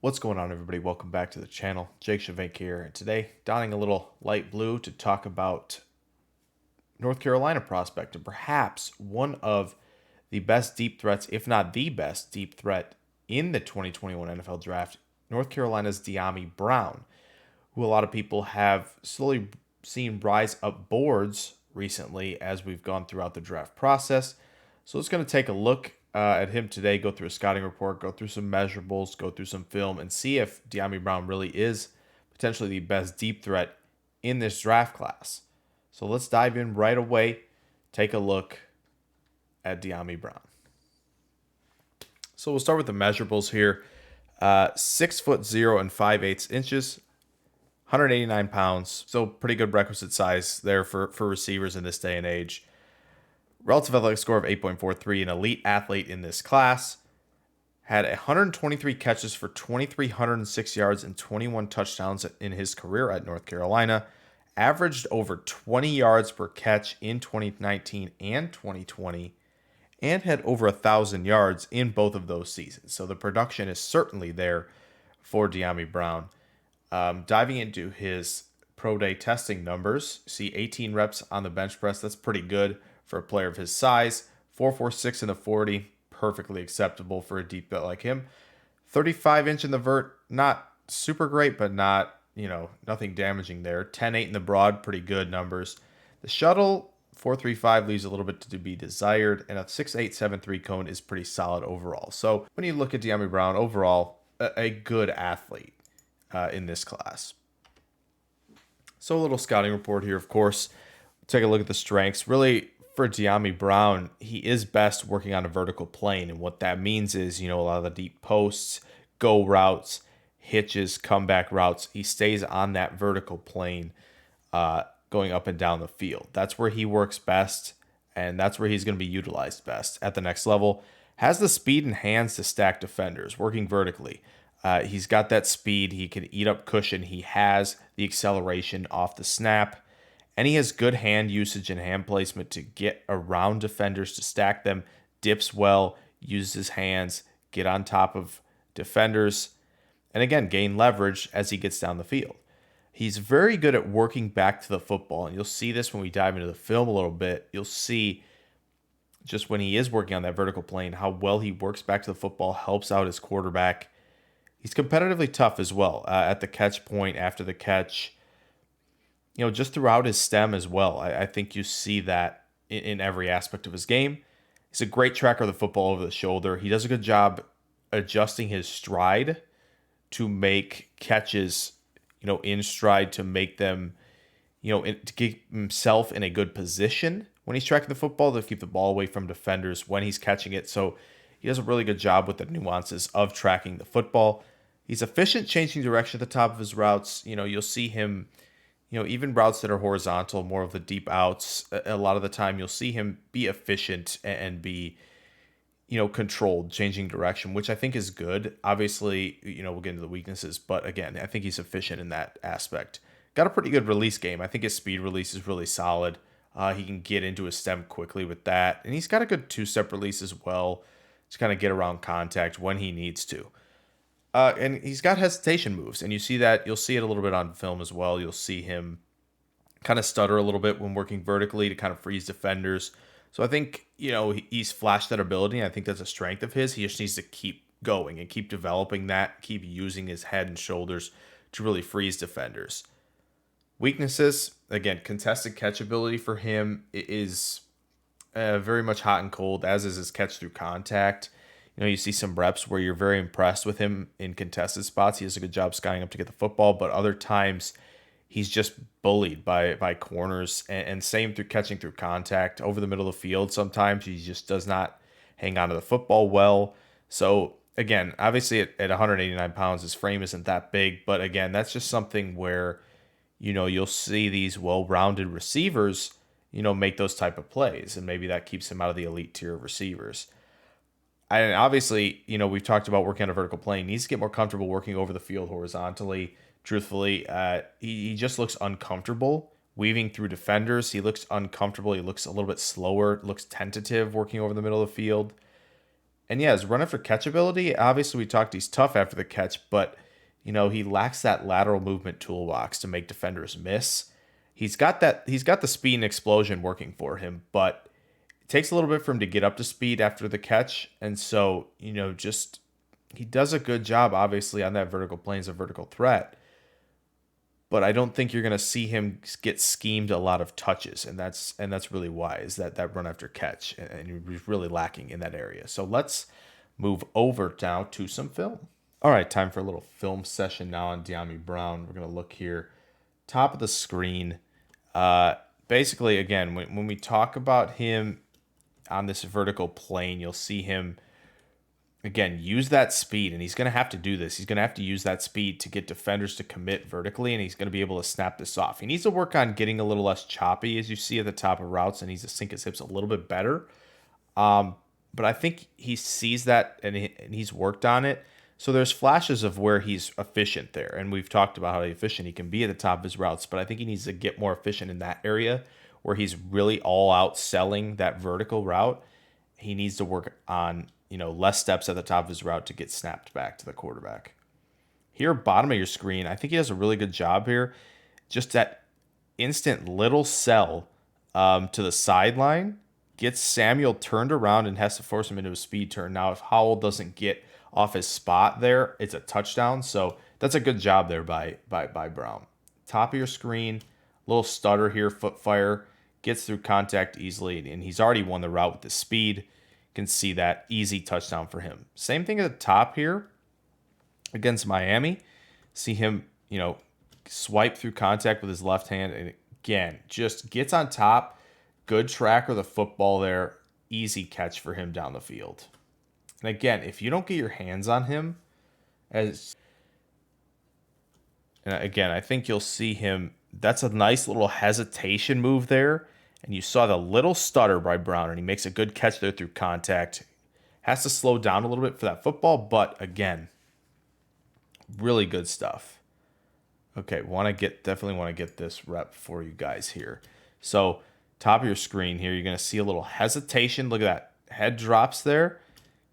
What's going on, everybody? Welcome back to the channel. Jake Shavank here, and today donning a little light blue to talk about North Carolina prospect and perhaps one of the best deep threats, if not the best deep threat in the 2021 NFL Draft, North Carolina's Dyami Brown, who a lot of people have slowly seen rise up boards recently as we've gone throughout the draft process. So it's going to take a look at him today, go through a scouting report, go through some measurables, go through some film, and see if Dyami Brown really is potentially the best deep threat in this draft class. So let's dive in right away, take a look at Dyami Brown. So we'll start with the measurables here. 6'0" and 5/8 inches, 189 pounds. So pretty good requisite size there for receivers in this day and age. Relative athletic score of 8.43, an elite athlete in this class. Had 123 catches for 2,306 yards and 21 touchdowns in his career at North Carolina. Averaged over 20 yards per catch in 2019 and 2020. And had over 1,000 yards in both of those seasons. So the production is certainly there for Dyami Brown. Diving into his pro day testing numbers, see 18 reps on the bench press. That's pretty good for a player of his size. 4.46 in the 40, perfectly acceptable for a deep threat like him. 35-inch in the vert, not super great, but not, nothing damaging there. 10.8 in the broad, pretty good numbers. The shuttle, 4.35 leaves a little bit to be desired, and a 6.873 cone is pretty solid overall. So when you look at Dyami Brown, overall, a good athlete in this class. So a little scouting report here, of course. Take a look at the strengths. Really, for Dyami Brown, he is best working on a vertical plane. And what that means is, a lot of the deep posts, go routes, hitches, comeback routes. He stays on that vertical plane going up and down the field. That's where he works best, and that's where he's going to be utilized best at the next level. Has the speed and hands to stack defenders, working vertically. He's got that speed. He can eat up cushion. He has the acceleration off the snap. And he has good hand usage and hand placement to get around defenders, to stack them, dips well, uses his hands, get on top of defenders, and again, gain leverage as he gets down the field. He's very good at working back to the football, and you'll see this when we dive into the film a little bit. You'll see just when he is working on that vertical plane, how well he works back to the football, helps out his quarterback. He's competitively tough as well at the catch point, after the catch. Just throughout his stem as well. I think you see that in every aspect of his game. He's a great tracker of the football over the shoulder. He does a good job adjusting his stride to make catches, in stride, to make them, to keep himself in a good position when he's tracking the football, to keep the ball away from defenders when he's catching it. So he does a really good job with the nuances of tracking the football. He's efficient changing direction at the top of his routes. You'll see him, even routes that are horizontal, more of the deep outs, a lot of the time you'll see him be efficient and be, controlled, changing direction, which I think is good. Obviously, we'll get into the weaknesses, but again, I think he's efficient in that aspect. Got a pretty good release game. I think his speed release is really solid. He can get into his stem quickly with that, and he's got a good two-step release as well to kind of get around contact when he needs to. And he's got hesitation moves, and you'll see it a little bit on film as well. You'll see him kind of stutter a little bit when working vertically to kind of freeze defenders. So I think, he's flashed that ability, and I think that's a strength of his. He just needs to keep going and keep developing that, keep using his head and shoulders to really freeze defenders. Weaknesses, again, contested catch ability for him is very much hot and cold, as is his catch through contact. You see some reps where you're very impressed with him in contested spots. He does a good job skying up to get the football, but other times he's just bullied by corners, and same through catching through contact over the middle of the field. Sometimes he just does not hang on to the football well. So again, obviously at 189 pounds, his frame isn't that big, but again, that's just something where, you'll see these well-rounded receivers, make those type of plays, and maybe that keeps him out of the elite tier of receivers. And obviously, we've talked about working on a vertical plane. He needs to get more comfortable working over the field horizontally. Truthfully, he just looks uncomfortable weaving through defenders. He looks uncomfortable. He looks a little bit slower, looks tentative working over the middle of the field. And yeah, his run after catch ability, obviously we talked he's tough after the catch, but he lacks that lateral movement toolbox to make defenders miss. He's got the speed and explosion working for him, but it takes a little bit for him to get up to speed after the catch. And so, just he does a good job obviously on that vertical plane as a vertical threat, but I don't think you're going to see him get schemed a lot of touches, and that's really why is that run after catch, and he's really lacking in that area. So let's move over now to some film. All right, time for a little film session now on Dyami Brown. We're going to look here, top of the screen. Basically, again, when we talk about him on this vertical plane, you'll see him again, use that speed, and he's going to have to do this. He's going to have to use that speed to get defenders to commit vertically, and he's going to be able to snap this off. He needs to work on getting a little less choppy, as you see at the top of routes, and he needs to sink his hips a little bit better. But I think he sees that, and he's worked on it. So there's flashes of where he's efficient there, and we've talked about how efficient he can be at the top of his routes, but I think he needs to get more efficient in that area where he's really all out selling that vertical route. He needs to work on less steps at the top of his route to get snapped back to the quarterback. Here, bottom of your screen, I think he does a really good job here. Just that instant little sell to the sideline gets Samuel turned around and has to force him into a speed turn. Now, if Howell doesn't get off his spot there, it's a touchdown. So that's a good job there by Brown. Top of your screen, little stutter here, foot fire, gets through contact easily, and he's already won the route with the speed. Can see that easy touchdown for him. Same thing at the top here against Miami. See him, swipe through contact with his left hand, and again, just gets on top. Good tracker of the football there. Easy catch for him down the field. And again, if you don't get your hands on him, I think you'll see him. That's a nice little hesitation move there. And you saw the little stutter by Brown, and he makes a good catch there through contact. Has to slow down a little bit for that football, but again, really good stuff. Okay, definitely want to get this rep for you guys here. So, top of your screen here, you're going to see a little hesitation. Look at that. Head drops there.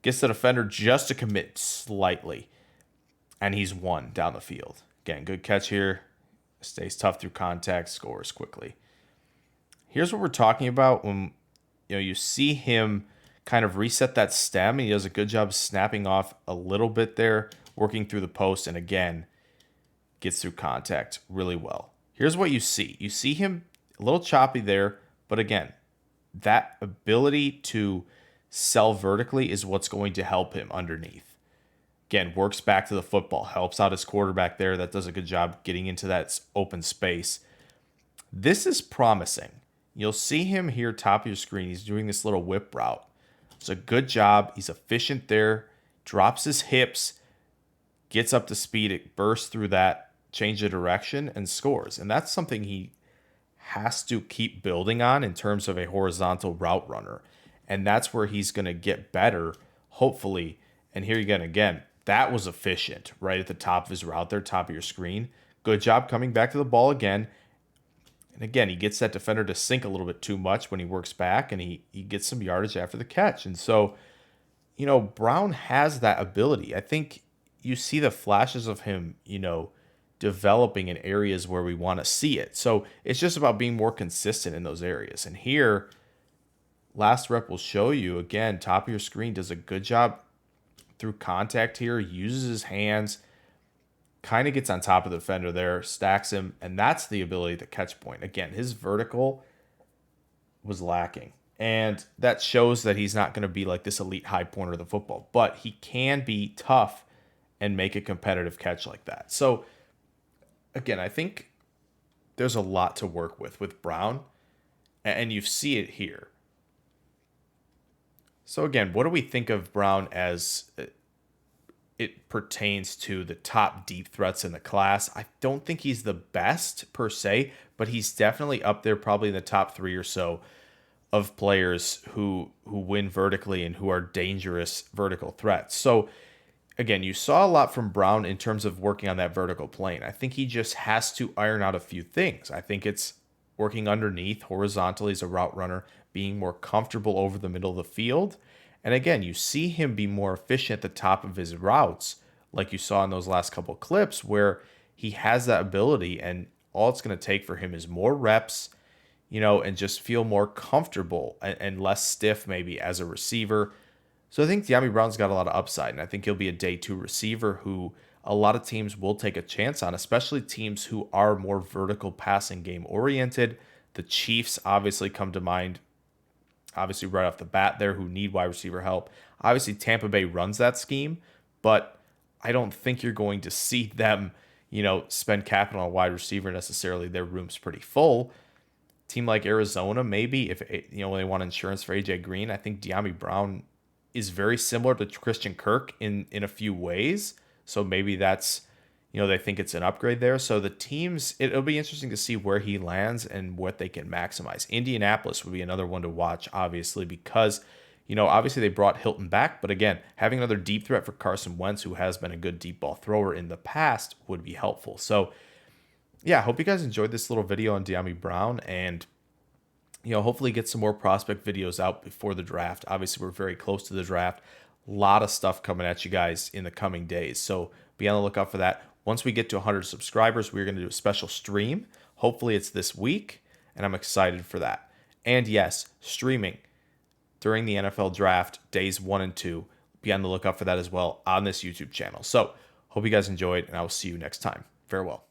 Gets the defender just to commit slightly. And he's won down the field. Again, good catch here. Stays tough through contact, scores quickly. Here's what we're talking about when you see him kind of reset that stem, and he does a good job snapping off a little bit there, working through the post, and again, gets through contact really well. Here's what you see. You see him a little choppy there, but again, that ability to sell vertically is what's going to help him underneath. Again, works back to the football, helps out his quarterback there. That does a good job getting into that open space. This is promising. You'll see him here, top of your screen. He's doing this little whip route. It's a good job. He's efficient there. Drops his hips, gets up to speed. It bursts through that, change the direction, and scores. And that's something he has to keep building on in terms of a horizontal route runner. And that's where he's going to get better, hopefully. And here again, that was efficient right at the top of his route there, top of your screen. Good job coming back to the ball again. And again, he gets that defender to sink a little bit too much when he works back, and he gets some yardage after the catch. And so, Brown has that ability. I think you see the flashes of him, developing in areas where we want to see it. So it's just about being more consistent in those areas. And here, last rep will show you, again, top of your screen, does a good job through contact here, uses his hands, kind of gets on top of the defender there, stacks him, and that's the ability to catch point. Again, his vertical was lacking, and that shows that he's not going to be like this elite high pointer of the football, but he can be tough and make a competitive catch like that. So, again, I think there's a lot to work with Brown, and you see it here. So, again, what do we think of Brown as it pertains to the top deep threats in the class? I don't think he's the best per se, but he's definitely up there, probably in the top 3 or so of players who win vertically and who are dangerous vertical threats. So again, you saw a lot from Brown in terms of working on that vertical plane. I think he just has to iron out a few things. I think it's working underneath horizontally as a route runner, being more comfortable over the middle of the field, And again, you see him be more efficient at the top of his routes, like you saw in those last couple clips, where he has that ability, and all it's going to take for him is more reps, and just feel more comfortable and less stiff maybe as a receiver. So I think Dyami Brown's got a lot of upside, and I think he'll be a day 2 receiver who a lot of teams will take a chance on, especially teams who are more vertical passing game oriented. The Chiefs obviously come to mind, obviously right off the bat there, who need wide receiver help. Obviously Tampa Bay runs that scheme, but I don't think you're going to see them, spend capital on a wide receiver necessarily. Their room's pretty full. Team like Arizona, maybe if when they want insurance for AJ Green, I think Dyami Brown is very similar to Christian Kirk in a few ways. So maybe that's, they think it's an upgrade there. So the teams, it'll be interesting to see where he lands and what they can maximize. Indianapolis would be another one to watch, obviously, because, obviously they brought Hilton back. But again, having another deep threat for Carson Wentz, who has been a good deep ball thrower in the past, would be helpful. So yeah, I hope you guys enjoyed this little video on Dyami Brown, and hopefully get some more prospect videos out before the draft. Obviously, we're very close to the draft. A lot of stuff coming at you guys in the coming days, so be on the lookout for that. Once we get to 100 subscribers, we're going to do a special stream. Hopefully it's this week, and I'm excited for that. And yes, streaming during the NFL draft, days 1 and 2. Be on the lookout for that as well on this YouTube channel. So hope you guys enjoyed, and I will see you next time. Farewell.